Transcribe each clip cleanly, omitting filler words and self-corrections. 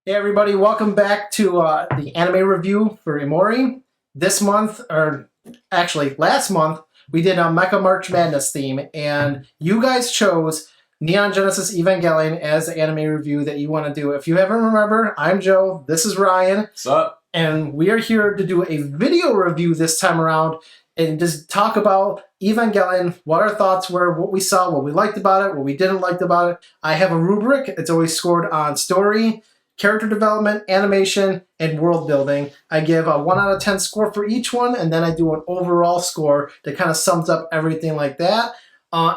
Hey everybody, welcome back to the anime review for Imouri. This month, or actually last month, we did a Mecha March Madness theme, and you guys chose Neon Genesis Evangelion as the anime review that you want to do. If you haven't remember, I'm Joe, this is Ryan. What's up? And we are here to do a video review this time around and just talk about Evangelion, what our thoughts were, what we saw, what we liked about it, what we didn't like about it. I have a rubric. It's always scored on story, character development, animation, and world building. I give a 1 out of 10 score for each one, and then I do an overall score that kind of sums up everything like that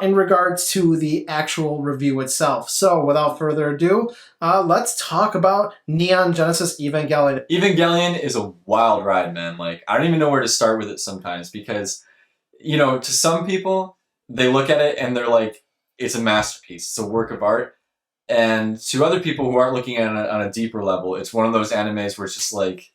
in regards to the actual review itself. So without further ado, let's talk about Neon Genesis Evangelion. Evangelion is a wild ride, man. Like, I don't even know where to start with it sometimes because, to some people, they look at it and they're like, it's a masterpiece. It's a work of art. And to other people who aren't looking at it on a deeper level, it's one of those animes where it's just like,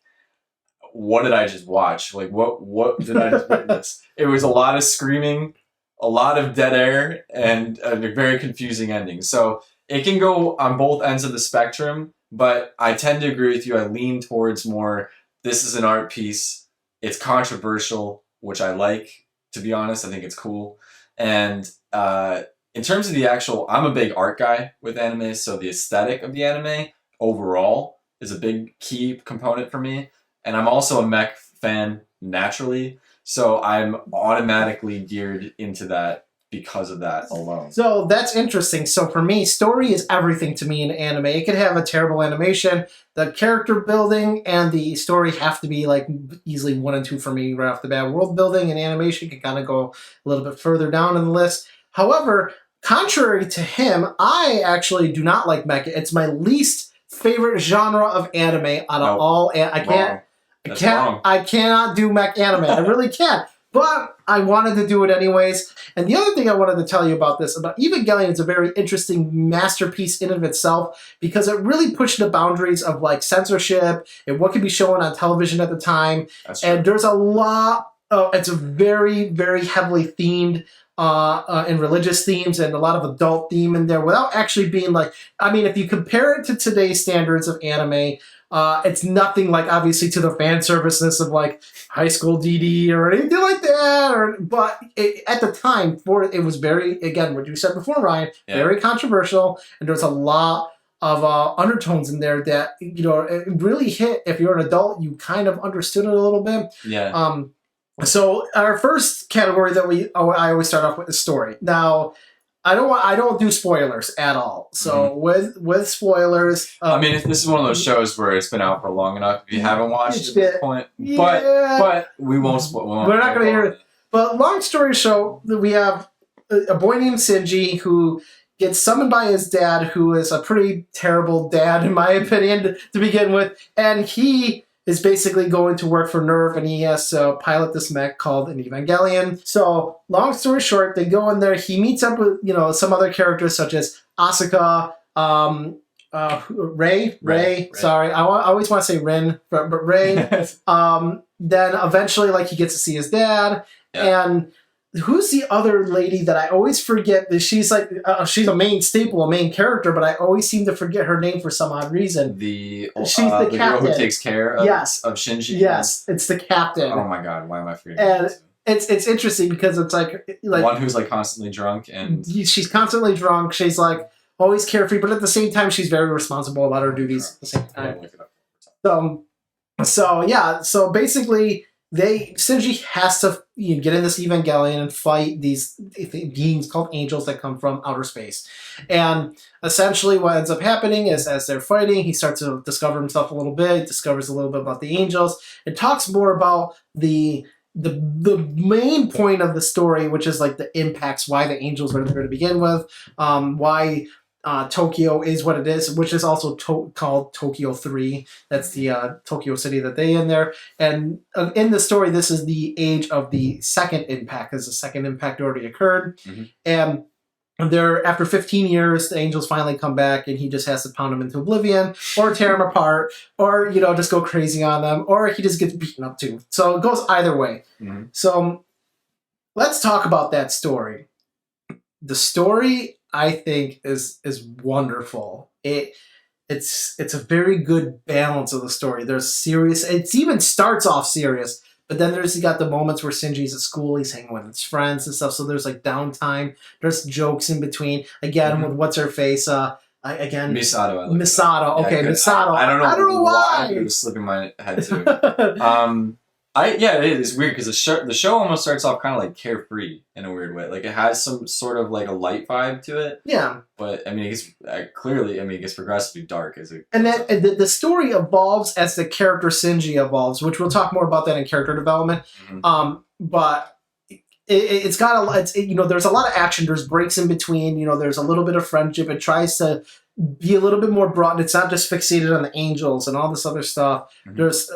what did I just watch? Like, what did I just witness? It was a lot of screaming, a lot of dead air, and a very confusing ending. So it can go on both ends of the spectrum, but I tend to agree with you. I lean towards more, this is an art piece. It's controversial, which I like, to be honest. I think it's cool. And in terms of the actual, I'm a big art guy with anime, so the aesthetic of the anime overall is a big key component for me. And I'm also a mech fan naturally, so I'm automatically geared into that because of that alone. So that's interesting. So for me, story is everything to me in anime. It could have a terrible animation. The character building and the story have to be like easily 1 and 2 for me right off the bat. World building and animation can kind of go a little bit further down in the list. However, contrary to him, I actually do not like mecha. It's my least favorite genre of anime out of all. I cannot do mech anime. I really can't. But I wanted to do it anyways. And the other thing I wanted to tell you about Evangelion is a very interesting masterpiece in and of itself because it really pushed the boundaries of like censorship and what could be shown on television at the time. And there's a lot of, it's a very, very heavily themed in religious themes and a lot of adult theme in there without actually being like, I mean, if you compare it to today's standards of anime, it's nothing like obviously to the fan serviceness of like High School DD or anything like that. But at the time, it was very, again, what you said before, Ryan, very controversial, and there's a lot of undertones in there that it really hit. If you're an adult, you kind of understood it a little bit. Yeah. So our first category that I always start off with is story. Now, I don't do spoilers at all. So with spoilers, I mean, this is one of those shows where it's been out for long enough. If you haven't watched it at this point, but we won't spoil. We're not going to hear it. But long story short, we have a boy named Shinji who gets summoned by his dad, who is a pretty terrible dad in my opinion to begin with, and he is basically going to work for Nerve, and he has to pilot this mech called an Evangelion. So, long story short, they go in there. He meets up with some other characters such as Asuka, Ray. Sorry, I always want to say Rin, but Ray. Then eventually, like he gets to see his dad, and who's the other lady that I always forget? That she's like she's a main staple, a main character, but I always seem to forget her name for some odd reason. She's the girl who takes care of Shinji. Yes, it's the captain. Oh my god, why am I forgetting? And it's interesting because it's like one who's like constantly drunk, and she's constantly drunk. She's like always carefree, but at the same time, she's very responsible about her duties at the same time. So basically, Shinji has to get in this Evangelion and fight these beings called angels that come from outer space. And essentially what ends up happening is as they're fighting, he starts to discover himself a little bit, discovers a little bit about the angels. It talks more about the main point of the story, which is like the impacts, why the angels are there to begin with, why Tokyo is what it is, which is also called Tokyo 3. That's the Tokyo city that they in there. And in the story, this is the age of the second impact, because the second impact already occurred. And after 15 years, the angels finally come back, and he just has to pound them into oblivion, or tear them apart, or just go crazy on them, or he just gets beaten up too. So it goes either way. So let's talk about that story. The story, I think, is wonderful. it's a very good balance of the story. There's serious. It even starts off serious, but then you got the moments where Shinji's at school, he's hanging with his friends and stuff. So there's like downtime. There's jokes in between. Again, with what's her face. Again, Misato. Misato. Okay, Misato. I don't know why. It was slipping my head too. It is weird because the show almost starts off kind of like carefree in a weird way. Like it has some sort of like a light vibe to it. Yeah. But I mean, it gets clearly. I mean, it gets progressively dark as it. And then the story evolves as the character Shinji evolves, which we'll talk more about that in character development. Mm-hmm. But it's got there's a lot of action. There's breaks in between. There's a little bit of friendship. It tries to be a little bit more broad. And it's not just fixated on the angels and all this other stuff. Mm-hmm. There's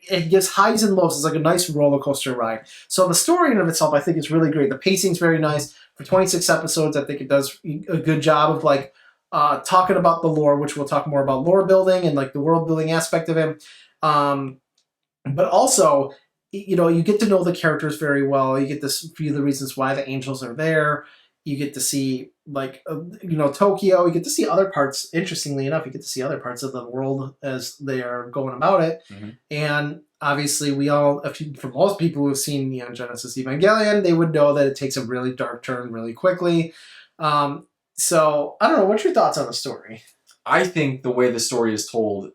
it gives highs and lows. It's like a nice roller coaster ride. So the story in of itself, I think, is really great. The pacing's very nice. For 26 episodes, I think it does a good job of like talking about the lore, which we'll talk more about lore building and like the world building aspect of it. But also, you get to know the characters very well. You get to see the reasons why the angels are there. You get to see like Tokyo. You get to see other parts. Interestingly enough, you get to see other parts of the world as they are going about it. Mm-hmm. And obviously, for most people who have seen Neon Genesis Evangelion, they would know that it takes a really dark turn really quickly. So I don't know. What's your thoughts on the story? I think the way the story is told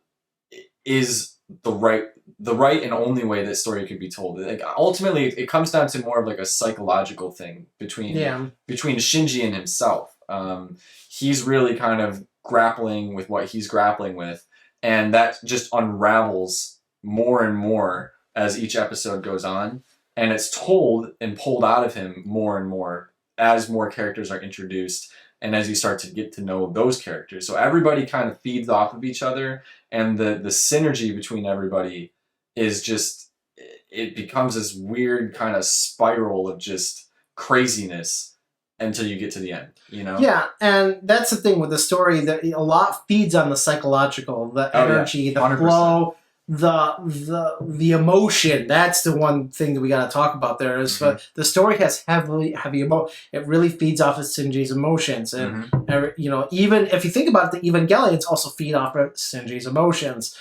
is the right and only way that story could be told. Like ultimately, it comes down to more of like a psychological thing between Shinji and himself. He's really kind of grappling with what he's grappling with, and that just unravels more and more as each episode goes on, and it's told and pulled out of him more and more as more characters are introduced and as you start to get to know those characters. So everybody kind of feeds off of each other, and the synergy between everybody is just, it becomes this weird kind of spiral of just craziness until you get to the end, Yeah, and that's the thing with the story, that a lot feeds on the psychological, the energy, the 100%. Flow, the emotion. That's the one thing that we got to talk about there is the story has heavy emotion. It really feeds off of Shinji's emotions, and even if you think about it, the Evangelions also feed off of Shinji's emotions,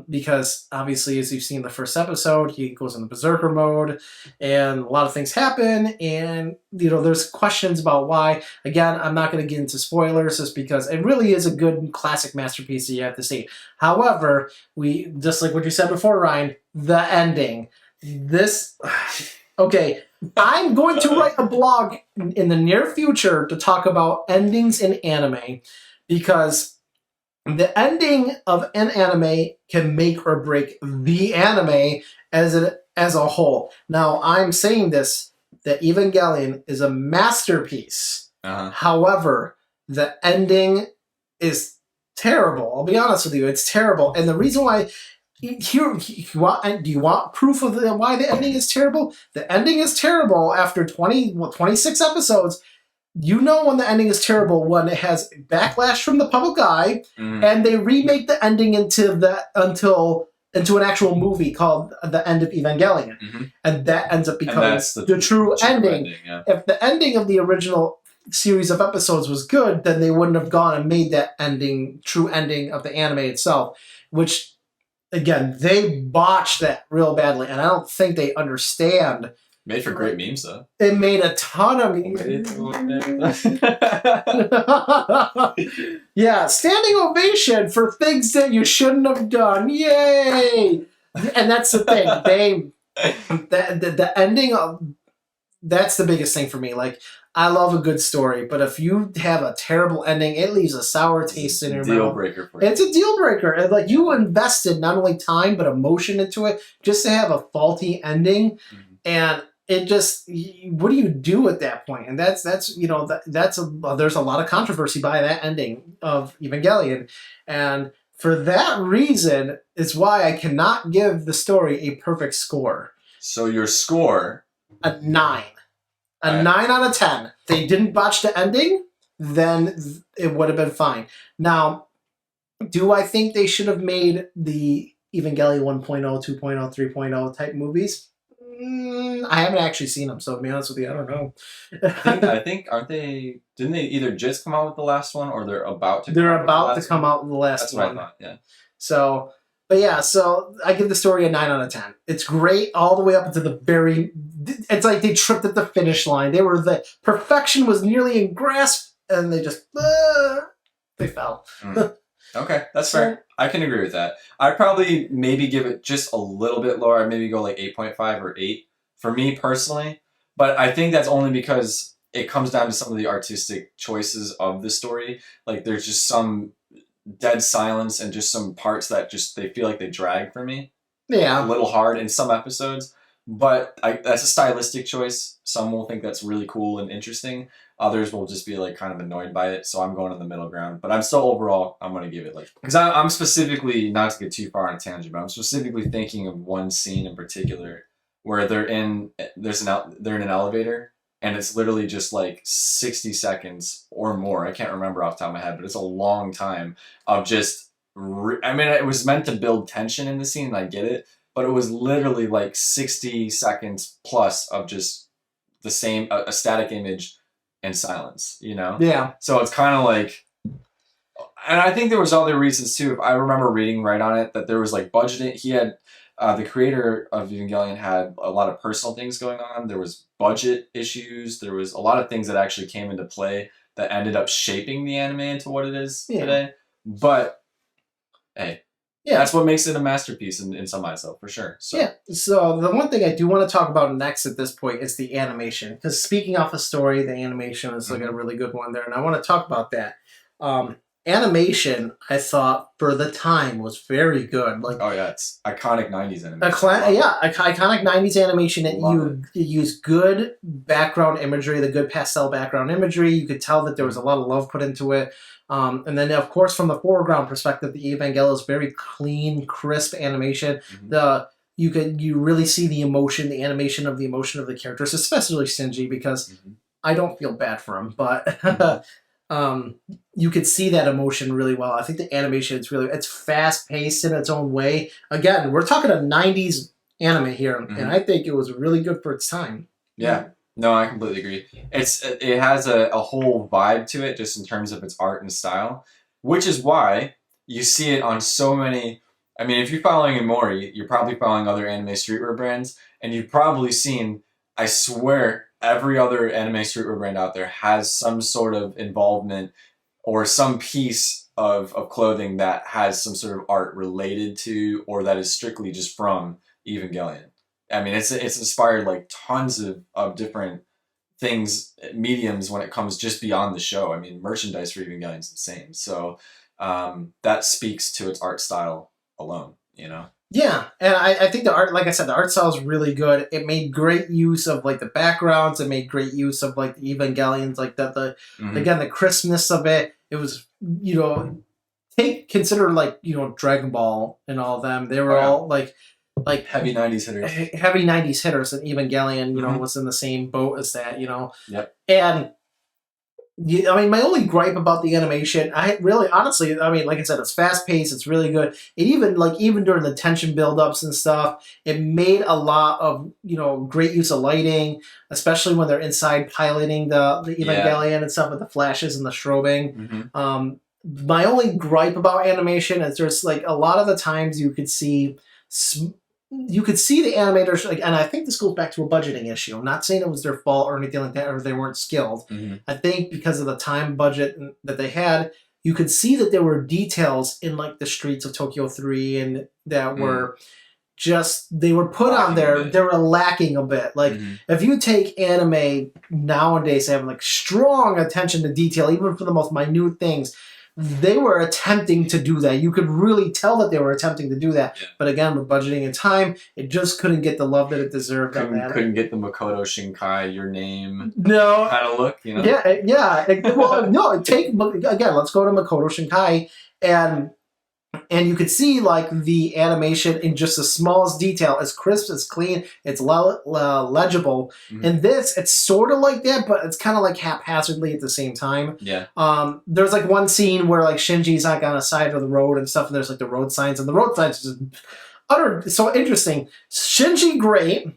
because obviously, as you've seen in the first episode, he goes into berserker mode, and a lot of things happen, and there's questions about why. Again, I'm not going to get into spoilers just because it really is a good classic masterpiece that you have to see. However, just like what you said before, Ryan, the ending. I'm going to write a blog in the near future to talk about endings in anime, because the ending of an anime can make or break the anime as a whole. Now, I'm saying this, that Evangelion is a masterpiece. However, the ending is terrible. I'll be honest with you, it's terrible. And the reason why, do you want proof of why the ending is terrible? The ending is terrible after 26 episodes. When the ending is terrible, when it has backlash from the public eye, and they remake the ending into an actual movie called The End of Evangelion. And that ends up becoming the true ending. If the ending of the original series of episodes was good, then they wouldn't have gone and made that true ending of the anime itself, which, again, they botched that real badly, and I don't think they understand. Made for great memes, though. It made a ton of memes. Yeah, standing ovation for things that you shouldn't have done. Yay! And that's the thing. The ending of, that's the biggest thing for me. Like, I love a good story, but if you have a terrible ending, it leaves a sour taste in your mouth. Deal breaker for you. It's a deal breaker. And like, you invested not only time but emotion into it just to have a faulty ending, and it just, what do you do at that point? And there's a lot of controversy by that ending of Evangelion, and for that reason is why I cannot give the story a perfect score. So your score? A 9. A 9 out of 10. If they didn't botch the ending, then it would have been fine. Now, do I think they should have made the Evangelion 1.0, 2.0, 3.0 type movies? I haven't actually seen them, so to be honest with you, I don't know. I think aren't they? Didn't they either just come out with the last one, or they're about to? They're about to come out with the last That's one. what I thought. Yeah. So, but yeah, so I give the story a 9 out of 10. It's great all the way up into the very. It's like they tripped at the finish line. Perfection was nearly in grasp, and they just they fell. Okay, that's fair. I can agree with that. I'd probably maybe give it just a little bit lower. I'd maybe go like 8.5 or 8 for me personally. But I think that's only because it comes down to some of the artistic choices of the story. Like there's just some dead silence and just some parts that just they feel like they drag for me. Yeah. A little hard in some episodes. But that's a stylistic choice. Some will think that's really cool and interesting. Others will just be like kind of annoyed by it. So I'm going in the middle ground. But I'm still overall, I'm going to give it like... Because I'm specifically, not to get too far on a tangent, but I'm specifically thinking of one scene in particular where they're in an elevator and it's literally just like 60 seconds or more. I can't remember off the top of my head, but it's a long time of just... I mean, it was meant to build tension in the scene, and I get it. But it was literally like 60 seconds plus of just the same, a static image and silence, you know? Yeah. So it's kind of like, and I think there was other reasons too. I remember reading right on it that there was like budgeting. He had, the creator of Evangelion had a lot of personal things going on. There was budget issues. There was a lot of things that actually came into play that ended up shaping the anime into what it is today. But, hey. Yeah, that's what makes it a masterpiece in some eyes, though, for sure. So. Yeah, so the one thing I do want to talk about next at this point is the animation. Because speaking off the story, the animation is like a really good one there, and I want to talk about that. Animation, I thought, for the time, was very good. Like, oh, yeah, it's iconic 90s animation. Iconic 90s animation. You use good background imagery, the good pastel background imagery. You could tell that there was a lot of love put into it. And then, of course, from the foreground perspective, the Evangelion is very clean, crisp animation. You really see the emotion, the animation of the characters, especially Shinji, because I don't feel bad for him, but you could see that emotion really well. I think the animation it's fast paced in its own way. Again, we're talking a 90s anime here, and I think it was really good for its time. Yeah. No, I completely agree. It has a whole vibe to it, just in terms of its art and style, which is why you see it on so many. I mean, if you're following Imouri, you're probably following other anime streetwear brands, and you've probably seen, I swear, every other anime streetwear brand out there has some sort of involvement or some piece of clothing that has some sort of art related to, or that is strictly just from Evangelion. I mean, it's inspired like tons of different things, mediums when it comes just beyond the show. I mean, merchandise for Evangelion is insane. So that speaks to its art style alone, you know? Yeah, and I think the art, like I said, the art style is really good. It made great use of like the backgrounds. It made great use of like the Evangelions, like again, the crispness of it. It was, consider like, Dragon Ball and all of them. They were all like heavy 90s hitters. Heavy 90s hitters, and Evangelion, was in the same boat as that, Yep. And I mean, my only gripe about the animation, honestly, like I said, it's fast paced, it's really good. It even during the tension buildups and stuff, it made a lot of, great use of lighting, especially when they're inside piloting the Evangelion and stuff with the flashes and the strobing. My only gripe about animation is there's like a lot of the times you could see the animators, and I think this goes back to a budgeting issue. I'm not saying it was their fault or anything like that, or they weren't skilled. I think because of the time budget that they had, you could see that there were details in like the streets of Tokyo 3 and that were they were put on there. They were lacking a bit. Like if you take anime nowadays having like strong attention to detail, even for the most minute things, they were attempting to do that. You could really tell that they were attempting to do that. Yeah. But again, with budgeting and time, it just couldn't get the love that it deserved. Couldn't get the Makoto Shinkai, your name kind of look, Yeah. Well, no, again, let's go to Makoto Shinkai, and you could see like the animation in just the smallest detail, as crisp, as clean, it's legible. And this, it's sort of like that, but it's kind of like haphazardly at the same time. Yeah. There's like one scene where like Shinji's like on a side of the road and stuff, and there's like the road signs, and the road signs are just so interesting. Shinji, great.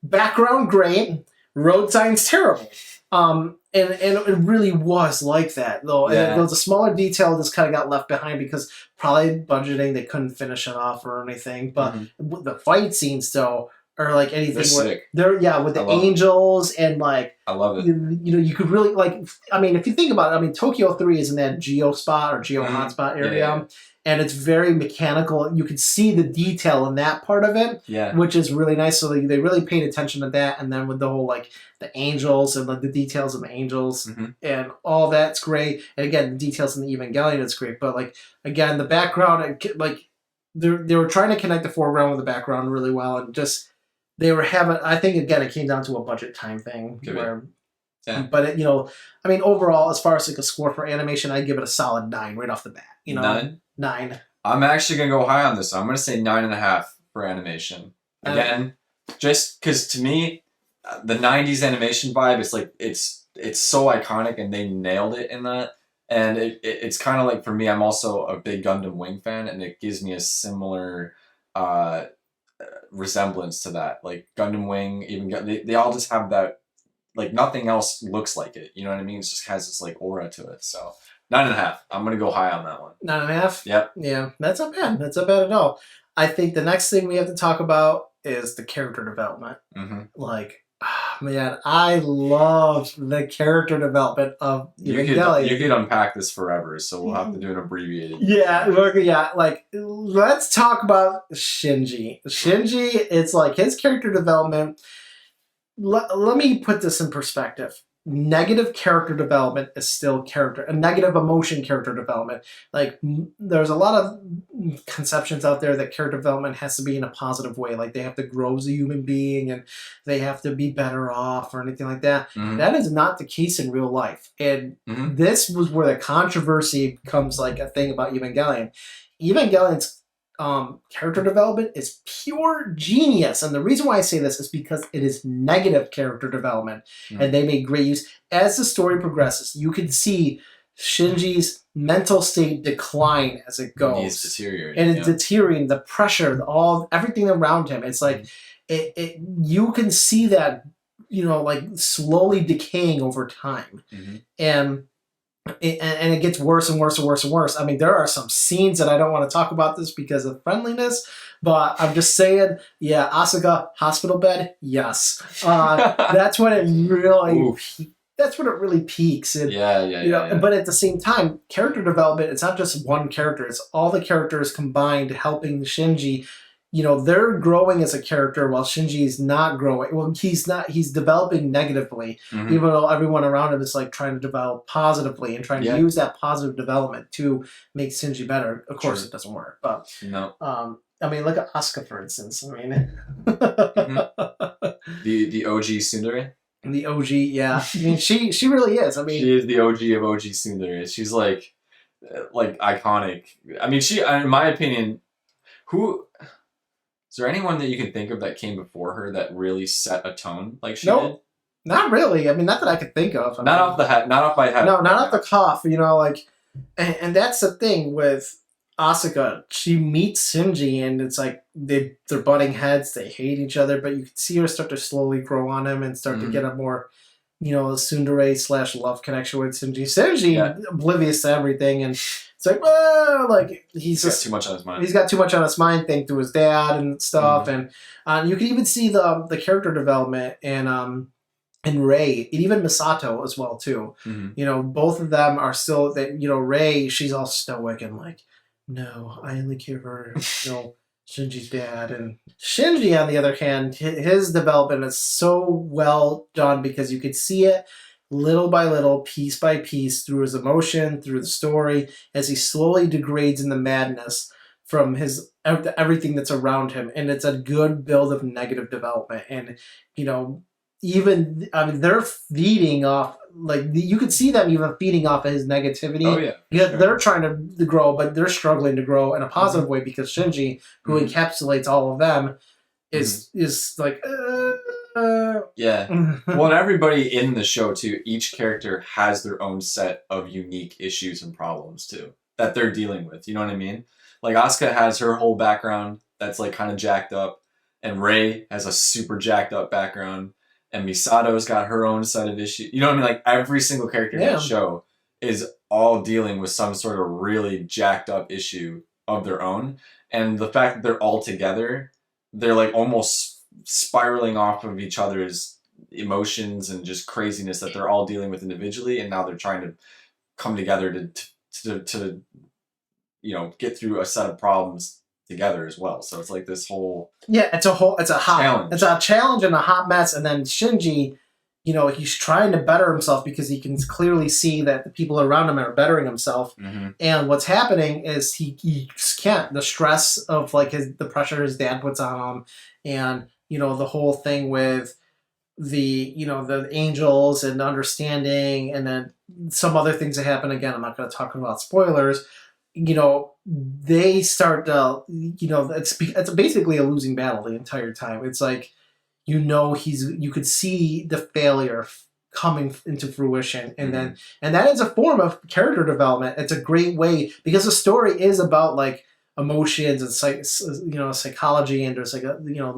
background great, road signs terrible. And it really was like that though. Yeah. And there was a smaller detail that's kind of got left behind because probably budgeting, they couldn't finish it off or anything. But the fight scenes though are like anything. They're sick. They're with the angels and like I love it. You could really like. I mean, if you think about it, Tokyo 3 is in that Geo spot or Geo hotspot area. Yeah. And it's very mechanical. You can see the detail in that part of it, which is really nice. So they really paid attention to that. And then with the whole like the angels and like the details of the angels and all that's great. And again, the details in the Evangelion is great. But like again, the background, like they were trying to connect the foreground with the background really well, and just they were having. I think again, it came down to a budget time thing where. Yeah. But it, overall, as far as like a score for animation, I'd give it a solid 9 right off the bat. 9. I'm actually gonna go high on this. I'm gonna say 9.5 for animation. Again, just because to me, the '90s animation vibe is like it's so iconic, and they nailed it in that. And it's kind of like for me, I'm also a big Gundam Wing fan, and it gives me a similar resemblance to that. Like Gundam Wing, even they all just have that. Like nothing else looks like it. You know what I mean? It just has this like aura to it. So 9.5. I'm gonna go high on that one. 9.5? Yep. Yeah, that's not bad. That's not bad at all. I think the next thing we have to talk about is the character development. Like, man, I love the character development of Evangelion. You could unpack this forever, so we'll have to do an abbreviated. Yeah. Like, let's talk about Shinji. Shinji, it's like his character development. Let me put this in perspective. Negative character development is still a negative emotion character development. Like there's a lot of conceptions out there that character development has to be in a positive way. Like they have to grow as a human being and they have to be better off or anything like that. That is not the case in real life. And this was where the controversy becomes like a thing about Evangelion. Evangelion's character development is pure genius, and the reason why I say this is because it is negative character development, and they made great use. As the story progresses, you can see Shinji's mental state decline as it goes. He's deteriorating, and it's deteriorating. The pressure, everything around him. It's like you can see that like slowly decaying over time, and it gets worse and worse and worse and worse. I mean, there are some scenes that I don't want to talk about this because of friendliness, but I'm just saying, yeah, Asuka, hospital bed, yes. That's when it really peaks. And, But at the same time, character development, it's not just one character. It's all the characters combined helping Shinji. They're growing as a character while Shinji is not growing. Well, he's developing negatively, even though everyone around him is like trying to develop positively and trying to use that positive development to make Shinji better. Of course, it doesn't work, but no. I mean, look at Asuka, for instance. I mean, the OG Tsundere. The OG, yeah. I mean, she really is. I mean, she is the OG of OG Tsundere. She's like iconic. I mean, in my opinion, is there anyone that you can think of that came before her that really set a tone like she did? Not really. I mean, not that I could think of. Not off my head. No, not off the cuff. And that's the thing with Asuka. She meets Shinji, and it's like they're butting heads. They hate each other, but you can see her start to slowly grow on him and start to get a more, tsundere / love connection with Shinji. Shinji, oblivious to everything, and it's like, well, like he's got too much on his mind. He's got too much on his mind, thing through his dad and stuff, and you can even see the character development and Rei, and even Misato as well too. Both of them are still that. Rei, she's all stoic and like, no, I only care for Shinji's dad. And Shinji, on the other hand, his development is so well done because you could see it little by little, piece by piece, through his emotion, through the story, as he slowly degrades in the madness from everything that's around him. And it's a good build of negative development. And, they're feeding off, like, you could see them even feeding off of his negativity. Oh, yeah. Sure. They're trying to grow, but they're struggling to grow in a positive way because Shinji, who encapsulates all of them, is like, yeah. Well, and everybody in the show, too, each character has their own set of unique issues and problems, too, that they're dealing with. You know what I mean? Like, Asuka has her whole background that's, like, kind of jacked up. and Rei has a super jacked up background, and Misato's got her own set of issues. You know what I mean? Like every single character in that show is all dealing with some sort of really jacked up issue of their own, and the fact that they're all together, they're like almost spiraling off of each other's emotions and just craziness that they're all dealing with individually, and now they're trying to come together to get through a set of problems together as well. So it's like this whole it's a challenge and a hot mess. And then Shinji, he's trying to better himself because he can clearly see that the people around him are bettering himself. Mm-hmm. And what's happening is he just can't. The stress of like the pressure his dad puts on him, and the whole thing with the angels and understanding, and then some other things that happen. Again, I'm not going to talk about spoilers. They start to, it's basically a losing battle the entire time. It's like, you could see the failure coming into fruition, and then that is a form of character development. It's a great way because the story is about like emotions and psychology, and there's like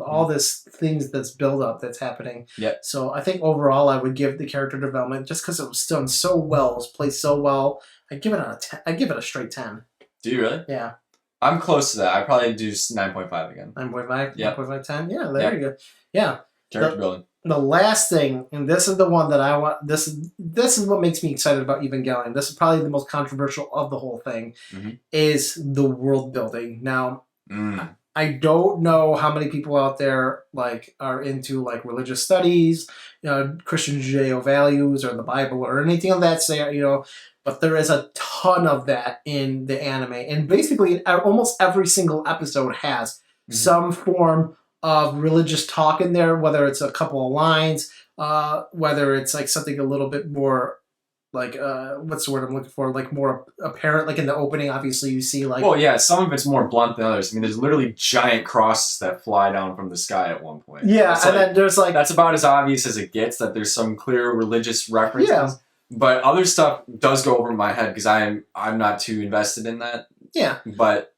all this things that's built up that's happening. Yeah. So I think overall I would give the character development, just because it was done so well, it was played so well, I give it a straight 10. Do you really? Yeah. I'm close to that. I probably do 9.5 again. 9.5? Yeah. 9.5, 10? Yeah, there you go. Yeah. Character building. The last thing, and this is the one that I want, this is what makes me excited about Evangelion. This is probably the most controversial of the whole thing, is the world building. Now, I don't know how many people out there like are into like religious studies, Christian Judeo values, or the Bible, or anything of that but there is a ton of that in the anime. And basically, almost every single episode has some form of religious talk in there, whether it's a couple of lines, whether it's like something a little bit more like, what's the word I'm looking for? Like more apparent, like in the opening, obviously you see like... Well, yeah, some of it's more blunt than others. I mean, there's literally giant crosses that fly down from the sky at one point. Yeah, and then there's like... That's about as obvious as it gets, that there's some clear religious references. Yeah. But other stuff does go over my head because I'm not too invested in that. Yeah. But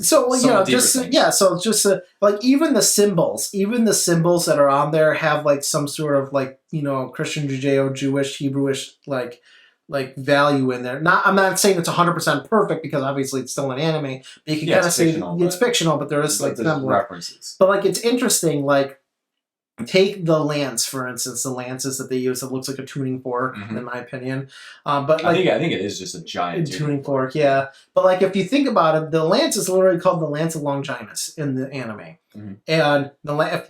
so like even the symbols that are on there have like some sort of like Christian, Judeo, Jewish, Hebrewish like value in there. I'm not saying it's 100% perfect because obviously it's still an anime. But you can kind of say it's fictional, but there is like some references. But like it's interesting, like. Take the lance, for instance, the lances that they use. It looks like a tuning fork, in my opinion. But like, I think it is just a giant tuning fork. Yeah. But like, if you think about it, the lance is literally called the Lance of Longinus in the anime. And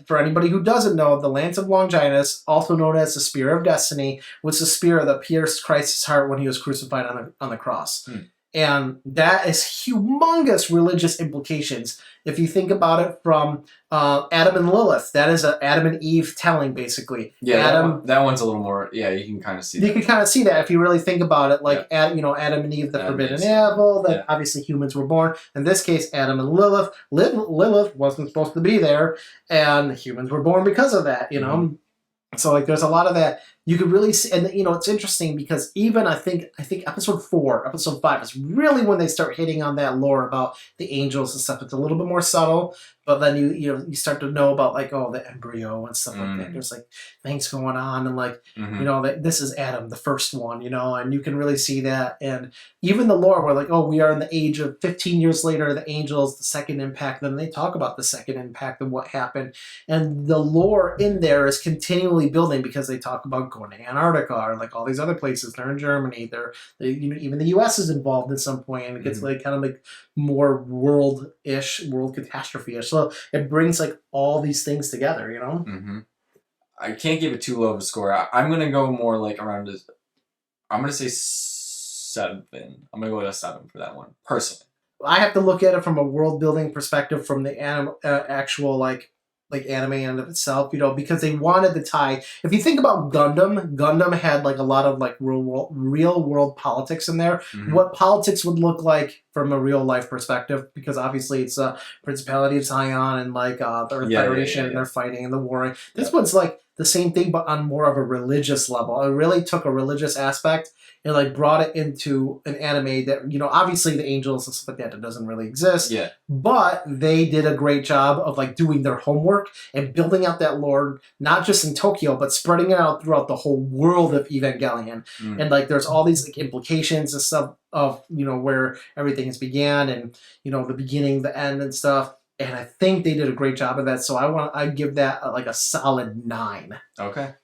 for anybody who doesn't know, the Lance of Longinus, also known as the Spear of Destiny, was the spear that pierced Christ's heart when he was crucified on the cross. And that is humongous religious implications. If you think about it from Adam and Lilith, that is an Adam and Eve telling, basically. Yeah, that one's a little more, you can kind of see that. You can kind of see that if you really think about it, like, Adam and Eve, the forbidden apple, that obviously humans were born. In this case, Adam and Lilith. Lilith wasn't supposed to be there, and humans were born because of that, So like there's a lot of that you could really see, and it's interesting because even I think episode 4, episode 5 is really when they start hitting on that lore about the angels and stuff. It's a little bit more subtle, but then you start to know about like the embryo and stuff like that. There's like things going on, and like that this is Adam, the first one, and you can really see that. And even the lore where like we are in the age of 15 years later, the angels, the second impact. Then they talk about the second impact and what happened, and the lore in there is continually building because they talk about going to Antarctica or like all these other places. They're in Germany. Even the U.S. is involved at some point, and it gets like kind of like more world catastrophe-ish. So it brings like all these things together, I can't give it too low of a score. I'm gonna go more like around I'm gonna say 7. I'm gonna go with a 7 for that one personally. I have to look at it from a world building perspective, from the actual like anime in of itself, because they wanted to tie. If you think about Gundam had like a lot of like real world politics in there. What politics would look like from a real life perspective, because obviously it's a Principality of Zion and like the Earth Federation, and they're fighting and the warring. This one's like the same thing, but on more of a religious level. It really took a religious aspect and like brought it into an anime that, you know, obviously the angels and stuff like that, it doesn't really exist. Yeah. But they did a great job of like doing their homework and building out that lore, not just in Tokyo, but spreading it out throughout the whole world of Evangelion. And like there's all these like implications and stuff of, you know, where everything has began and, you know, the beginning, the end and stuff. And I think they did a great job of that. So I give that like a solid 9. Okay.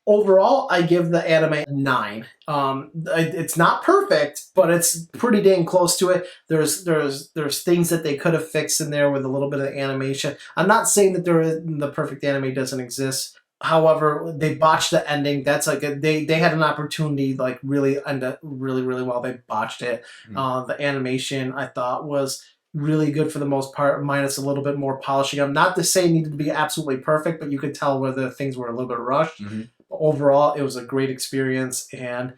Overall, I give the anime a 9. It's not perfect, but it's pretty dang close to it. There's things that they could have fixed in there with a little bit of animation. I'm not saying that the perfect anime doesn't exist. However, they botched the ending. That's like they had an opportunity, like really end it really well. They botched it. The animation I thought was really good for the most part, minus a little bit more polishing. I'm not to say it needed to be absolutely perfect, but you could tell where the things were a little bit rushed. Overall, it was a great experience, and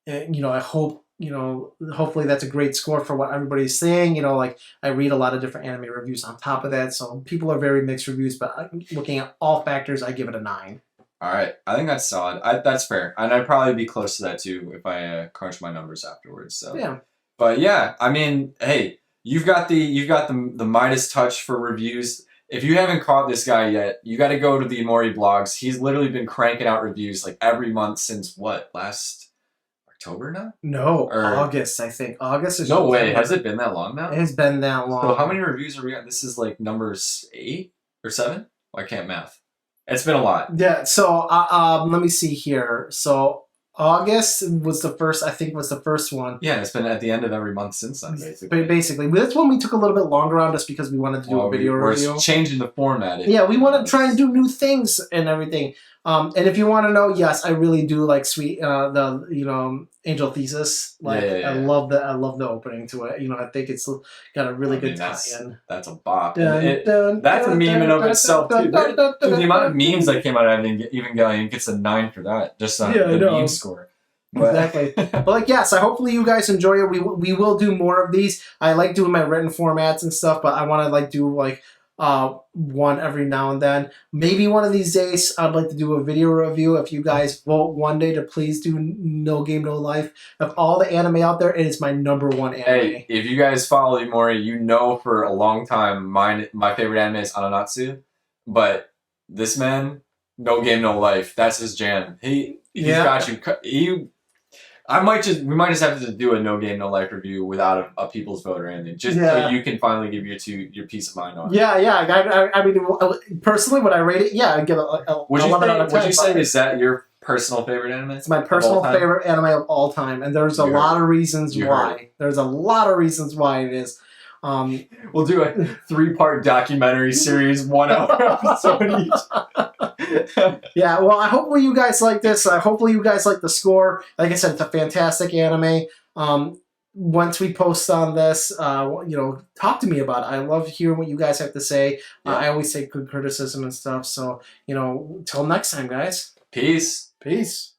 you know, I hope, you know, hopefully that's a great score for what everybody's saying. You know, like I read a lot of different anime reviews on top of that, so people are very mixed reviews, but looking at all factors, I give it a 9. All right, I think that's solid. That's fair, and I'd probably be close to that too if I crunch my numbers afterwards. So yeah, but yeah, I mean, hey, you've got the Midas touch for reviews. If you haven't caught this guy yet, you got to go to the Imouri blogs. He's literally been cranking out reviews like every month since what, last October now? No, August, I think. August is... No way. Has it been that long now? It has been that long. So how many reviews are we got? This is like numbers 8 or 7? Well, I can't math. It's been a lot. Yeah, so let me see here. So August was the first, I think was the first one. Yeah, it's been at the end of every month since then, basically. Basically. This one we took a little bit longer on just because we wanted to do a video review. We're changing the format. Yeah, we want to try and do new things and everything. And if you want to know, yes, I really do like the, you know, Angel Thesis. Like I love the opening to it. You know, I think it's got a really good tie-in. That's a bop. That's a meme in of itself too. Dude, the amount of memes that came out of Evangelion gets a 9 for that. Just on the meme score. Exactly. But like, yes, hopefully you guys enjoy it. We will do more of these. I like doing my written formats and stuff, but I want to like do like one every now and then. Maybe one of these days I'd like to do a video review. If you guys vote one day to please do No Game No Life, of all the anime out there, it is my #1 anime. Hey, if you guys follow Imouri, you know for a long time my favorite anime is Ananatsu, but this man, No Game No Life, that's his jam. He's got you. We might just have to do a No Game No Life review without a people's vote or anything, just so you can finally give your peace of mind on it. I mean, personally, when I rate it, I give it a 11 out of 10. Would you say is that your personal favorite anime? It's my personal favorite anime of all time, and there's a lot of reasons why. There's a lot of reasons why it is. We'll do a 3-part documentary series, 1 hour episode each. Yeah, well, I hope you guys like this. Hopefully you guys like the score. Like I said, it's a fantastic anime. Once we post on this, you know, talk to me about it. I love hearing what you guys have to say. I always take good criticism and stuff. So, you know, till next time, guys. Peace. Peace.